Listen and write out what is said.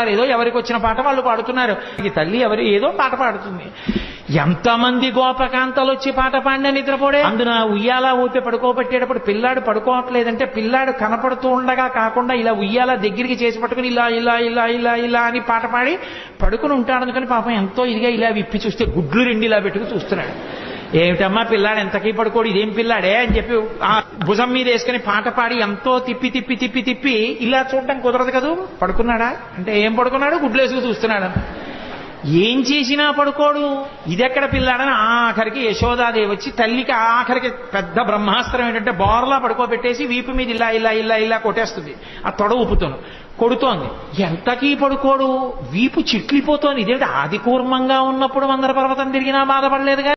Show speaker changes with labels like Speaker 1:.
Speaker 1: ఏదో ఎవరికి వచ్చిన పాట వాళ్ళు పాడుతున్నారు. ఈ తల్లి ఎవరు ఏదో పాట పాడుతుంది. ఎంతమంది గోపకాంతలు వచ్చి పాట పాడిన నిద్రపోడే. అందున ఉయ్యాల ఊపి పడుకోబెట్టేటప్పుడు పిల్లాడు పడుకోవట్లేదంటే పిల్లాడు కనపడుతూ ఉండగా కాకుండా ఇలా ఉయ్యాల దగ్గరికి చేసి పట్టుకుని ఇలా ఇలా ఇలా ఇలా ఇలా అని పాట పాడి పడుకుని ఉంటాడు. అందుకని పాపం ఎంతో ఇదిగా ఇలా విప్పి చూస్తే గుడ్లు రెండు ఇలా పెట్టుకుని చూస్తున్నాడు. ఏమిటమ్మా పిల్లాడు ఎంతకీ పడుకోడు, ఇదేం పిల్లాడే అని చెప్పి ఆ భుజం మీద వేసుకుని పాట పాడి ఎంతో తిప్పి తిప్పి తిప్పి తిప్పి ఇలా చూడటం కుదరదు కదూ. పడుకున్నాడా అంటే ఏం పడుకున్నాడు, గుడ్లేసుకు చూస్తున్నాడు. ఏం చేసినా పడుకోడు. ఇదెక్కడ పిల్లాడని ఆఖరికి యశోదాదేవి వచ్చి తల్లికి ఆఖరికి పెద్ద బ్రహ్మాస్త్రం ఏంటంటే బోర్లా పడుకోబెట్టేసి వీపు మీద ఇలా ఇలా ఇలా ఇలా కొట్టేస్తుంది. ఆ తొడ ఊపుతాను కొడుతోంది. ఎంతకీ పడుకోడు, వీపు చిట్లిపోతోంది. ఇదేమిటి ఆది కూర్మంగా ఉన్నప్పుడు మందర పర్వతం తిరిగినా బాధపడలేదుగా,